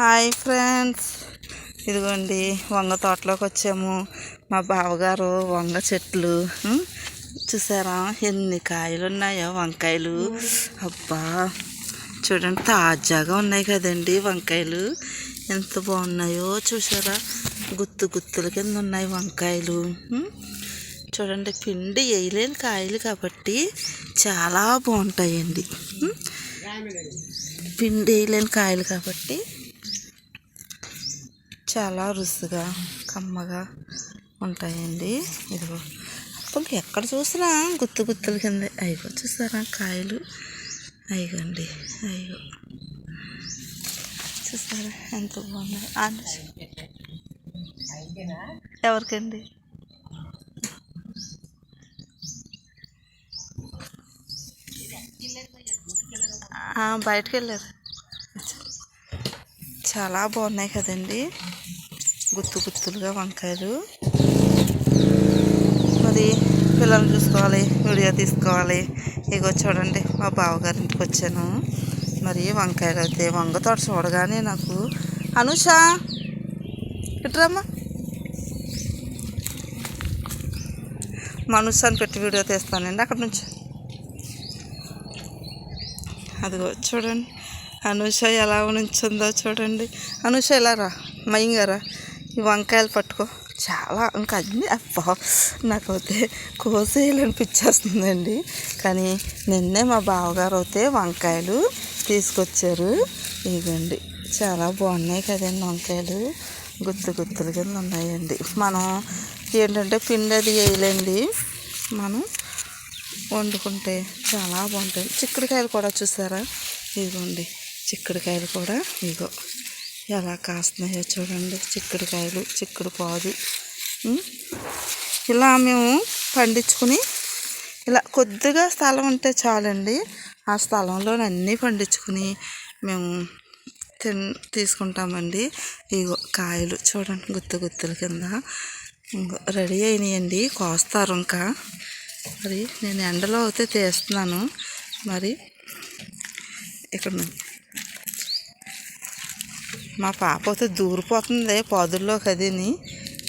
Hi friends, ఇదిగోండి వంగ తోటలోకి వచ్చాము. మా బావగారు వంగ చెట్లు చూసారా ఎన్ని కాయలు ఉన్నాయో వంకాయలు. అబ్బా చూడండి, తాజాగా ఉన్నాయి కదండి వంకాయలు. ఎంత బాగున్నాయో చూసారా, గుత్తు గుత్తుల కింద ఉన్నాయి వంకాయలు. చూడండి, పిండి వేయలేని కాయలు కాబట్టి చాలా బాగుంటాయండి. పిండి వేయలేని కాయలు కాబట్టి చాలా రుచిగా కమ్మగా ఉంటాయండి. ఇదిగో అప్పుడు ఎక్కడ చూసినా గుత్తు గుత్తుల కింద. అయ్యో చూసారా కాయలు, అయ్యండి అయ్యో చూసారా ఎంత బాగున్నాయి. ఎవరికండి? బయటకు వెళ్ళారు. చాలా బాగున్నాయి కదండి, గుత్తు గుత్తులుగా వంకాయలు. మరి పిల్లల్ని చూసుకోవాలి, వీడియో తీసుకోవాలి. ఇగో చూడండి, మా బావగారింటికి వచ్చాను. మరి వంకాయలు అయితే వంగ తోట చూడగానే నాకు అనుష ఇట్రమ్మా మనుష అని పెట్టి వీడియో తీస్తానండి అక్కడ నుంచి. అదిగో చూడండి అనుష ఎలా నుంచిందో చూడండి. అనుష ఎలా రా మయంగారా, ఈ వంకాయలు పట్టుకో. చాలా ఇంకా అన్నీ అబ్బా నాకైతే కోసేయాలనిపించేస్తుందండి. కానీ నిన్నే మా బావగారు అయితే వంకాయలు తీసుకొచ్చారు. ఇదిగోండి చాలా బాగున్నాయి కదండి వంకాయలు, గుత్తు గుత్తుల కింద ఉన్నాయండి. మనం ఏంటంటే పిండి అది వేయలేండి, మనం వండుకుంటే చాలా బాగుంటాయి. చిక్కుడుకాయలు కూడా చూసారా, ఇదిగోండి చిక్కుడుకాయలు కూడా ఇగో ఎలా కాస్తున్నాయో చూడండి. చిక్కుడుకాయలు, చిక్కుడు పాదు ఇలా మేము పండించుకుని ఇలా కొద్దిగా స్థలం ఉంటే చాలండి. ఆ స్థలంలో అన్నీ పండించుకుని మేము తీసుకుంటామండి. ఇగో కాయలు చూడండి గుత్తు గుత్తుల కింద ఇంకో రెడీ అయినాయండి, కోస్తారు ఇంకా. మరి నేను ఎండలో అయితే తీస్తున్నాను. మరి ఇక్కడ మా పాప అయితే దూరిపోతుంది పాదుల్లోకి. అదిని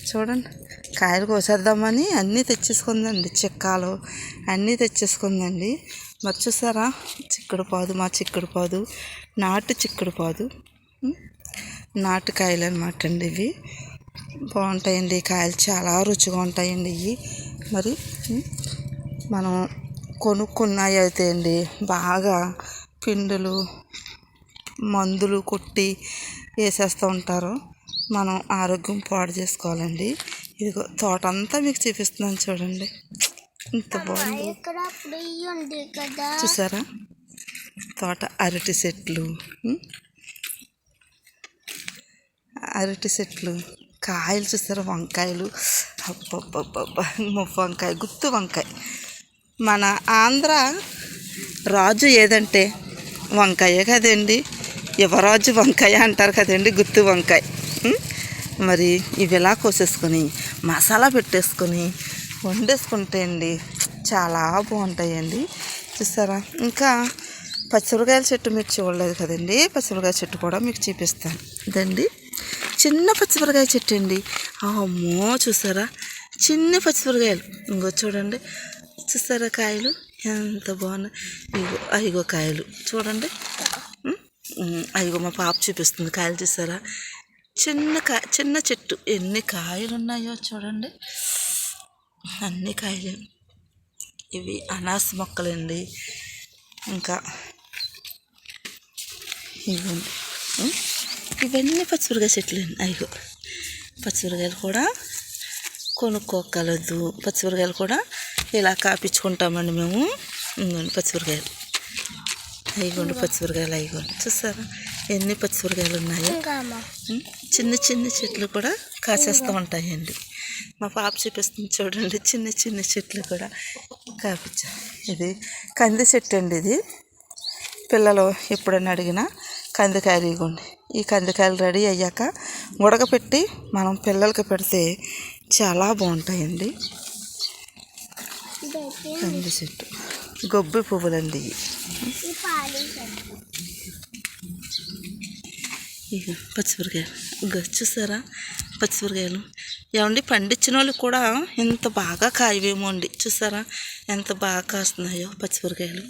చూడండి, కాయలు కోసేద్దామని అన్నీ తెచ్చేసుకుందండి, చిక్కాలు అన్నీ తెచ్చేసుకుందండి. మరి చూసారా చిక్కుడు పాదు, మా చిక్కుడు పాదు నాటు చిక్కుడు పాదు, నాటు కాయలు అనమాట అండి. ఇవి బాగుంటాయండి, కాయలు చాలా రుచిగా ఉంటాయండి ఇవి. మరి మనం కొనుక్కున్నాయి అయితే అండి బాగా పిండులు మందులు కొట్టి వేసేస్తూ ఉంటారు. మనం ఆరోగ్యం పాడు చేసుకోవాలండి. ఇదిగో తోట అంతా మీకు చూపిస్తున్నాను చూడండి, ఇంత బాగుంది చూసారా. తోట అరటి చెట్లు, అరటి చెట్లు, కాయలు చూసారా, వంకాయలు. అబ్బబ్బబ్బబ్బా వంకాయ, గుత్తు వంకాయ. మన ఆంధ్ర రాజు ఏదంటే వంకాయే కదండి, యువరాజు వంకాయ అంటారు కదండి, గుత్తు వంకాయ. మరి ఇవి ఎలా కోసేసుకొని మసాలా పెట్టేసుకొని వండేసుకుంటే అండి చాలా బాగుంటాయండి. చూసారా, ఇంకా పచ్చిమిరకాయల చెట్టు మీరు చూడలేదు కదండి, పచ్చిమిరకాయ చెట్టు కూడా మీకు చూపిస్తాను ఇదండి. చిన్న పచ్చిమిరకాయ చెట్టు అండి, అమ్మో చూసారా చిన్న పచ్చిమిరకాయలు. ఇంకో చూడండి, చూసారా కాయలు ఎంత బాగున్నాయి. ఇగో కాయలు చూడండి, అయ్యో మా పాప చూపిస్తుంది కాయలు చూసారా. చిన్న చెట్టు ఎన్ని కాయలు ఉన్నాయో చూడండి, అన్ని కాయలు. ఇవి అనాస మొక్కలండి. ఇంకా ఇవన్నీ పచ్చిమిరకాయ చెట్లు అండి. అయ్యో పచ్చిమిరకాయలు కూడా కొనుక్కోగలదు, పచ్చిమిరకాయలు కూడా ఇలా కాపించుకుంటామండి మేము. ఇంకోండి పచ్చిమిరకాయలు, అయిగోండి పచ్చిమిరకాయలు, అయిగోండి చూసారా ఎన్ని పచ్చిమిరకాయలు ఉన్నాయో. చిన్న చిన్న చెట్లు కూడా కాసేస్తూ ఉంటాయండి. మా పాప చూపిస్తుంది చూడండి, చిన్న చిన్న చెట్లు కూడా కాపించా. ఇది కంది చెట్టు అండి, ఇది పిల్లలు ఎప్పుడైనా అడిగినా కందికాయలు. ఇవ్వండి, ఈ కందికాయలు రెడీ అయ్యాక ఉడకపెట్టి మనం పిల్లలకి పెడితే చాలా బాగుంటాయండి. కంది చెట్టు, గొబ్బి పువ్వులండి. ఇక పచ్చిమిరకాయలు ఇక చూసారా పచ్చిమిరకాయలు ఏమండి పండించిన వాళ్ళు కూడా ఎంత బాగా కాయవేమో అండి చూసారా ఎంత బాగా కాస్తున్నాయో పచ్చిమిరకాయలు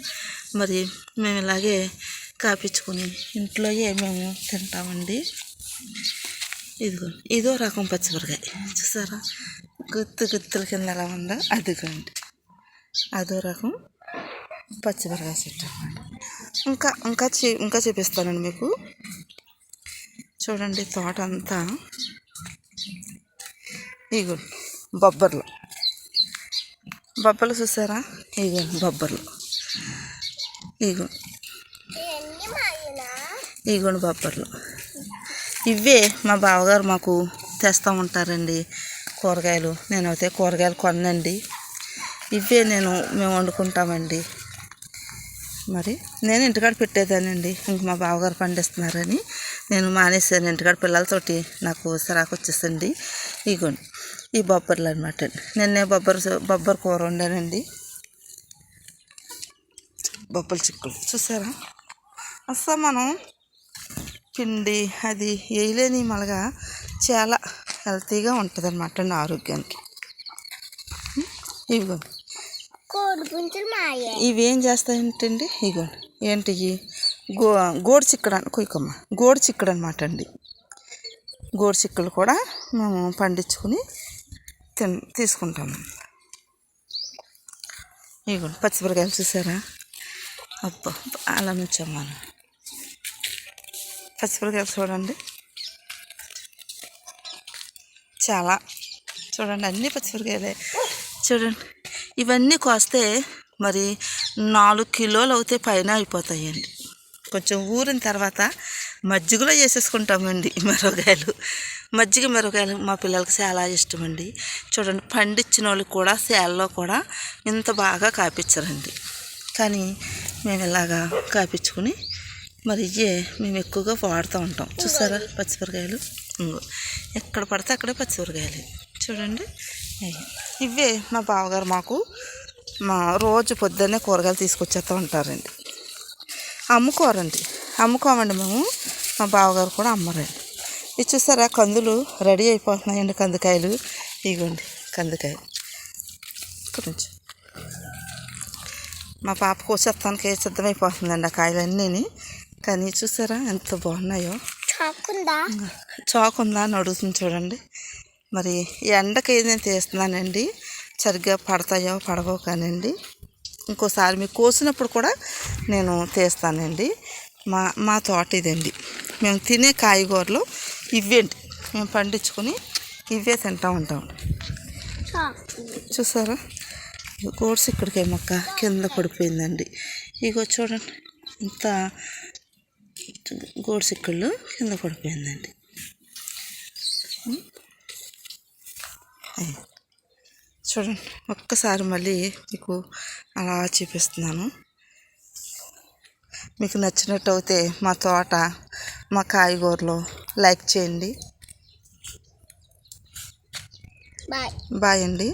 మరి మేము ఇలాగే కాపించుకొని ఇంట్లోయే మేము తింటామండి ఇదిగో ఇదో రకం పచ్చిమిరకాయ చూసారా గుత్తుల కింద ఎలా ఉందో అదిగోండి అదో రకం పచ్చిమిరకాయ చెట్టు అన్నమాట ఇంకా చూపిస్తానండి మీకు చూడండి తోట అంతా ఇగో బొబ్బర్లు చూసారా ఇగోండి బొబ్బర్లు ఇగోండి బొబ్బర్లు ఇవే మా బావగారు మాకు తెస్తూ ఉంటారండి కూరగాయలు నేనైతే కూరగాయలు కొనండి ఇవే మేము వండుకుంటామండి మరి నేను ఇంటికాడ పెట్టేదానండి ఇంక మా బావగారు పండిస్తున్నారని నేను మానేసాను ఇంటికాడ పిల్లలతోటి నాకు సరాకు వచ్చేసండి ఇగోండి ఈ బొబ్బర్లు అనమాట అండి నిన్నే బొబ్బర్ కూర వండానండి బొబ్బల చిక్కులు చూసారా అసలు మనం పిండి అది వేయలేని మళ్ళగా చాలా హెల్తీగా ఉంటుంది అనమాట అండి ఆరోగ్యానికి ఇవిగోండి ఇవేం చేస్తాయంటండి ఇగోండి ఏంటి గోడు చిక్కడు కుయ్యకమ్మ గోడు చిక్కడు అనమాట అండి గోడు చిక్కులు కూడా మేము పండించుకుని తీసుకుంటాము ఇగోండి పచ్చిమిరకాయలు చూసారా అబ్బా అలా నుంచమ్మాను పచ్చిమిరకాయలు చూడండి చాలా చూడండి అన్నీ పచ్చిమిరకాయలే చూడండి ఇవన్నీ కోస్తే మరి 4 కిలోలు అవుతే పైన అయిపోతాయండి కొంచెం ఊరిన తర్వాత మజ్జిగలో వేసేసుకుంటామండి మిరపకాయలు మా పిల్లలకి చాలా ఇష్టమండి చూడండి పండించిన వాళ్ళు కూడా సేలలో కూడా ఇంత బాగా కాపించరండి కానీ మేము ఇలాగా కాపించుకుని మరి ఇవే మేము ఎక్కువగా వాడుతూ ఉంటాం చూసారా పచ్చిమిరకాయలు ఎక్కడ పడితే అక్కడే పచ్చిమిరకాయలు చూడండి ఇవే మా బావగారు మాకు రోజు పొద్దున్నే కూరగాయలు తీసుకొచ్చేస్తూ ఉంటారండి అమ్ముకోమండి మేము మా బావగారు కూడా అమ్మరండి ఇది చూసారా కందులు రెడీ అయిపోతున్నాయండి కందికాయలు ఇగోండి కందికాయలు ఇక్కడ నుంచి మా పాప కోసేస్తానికి సిద్ధమైపోతుందండి ఆ కాయలన్నీ కానీ చూసారా ఎంత బాగున్నాయో చాకు ఉందా అని అడుగుతుంది చూడండి మరి ఎండకి నేను తీస్తున్నానండి సరిగ్గా పడతాయో పడవో కానండి ఇంకోసారి మీకు కోసినప్పుడు కూడా నేను తీస్తానండి మా తోట ఇదండి మేము తినే కాయగూరలు ఇవేంటి మేము పండించుకొని ఇవే తింటూ ఉంటాం చూసారా కోర్స్ ఇక్కడికి మొక్క కింద పడిపోయిందండి ఇగో చూడండి ఇంత గోడుసిక్కళ్ళు కింద పడిపోయిందండి చూడండి ఒక్కసారి మళ్ళీ మీకు అలా చూపిస్తున్నాను మీకు నచ్చినట్టు అయితే మా తోట మా కాయగూరలు లైక్ చేయండి బాయ్ అండి.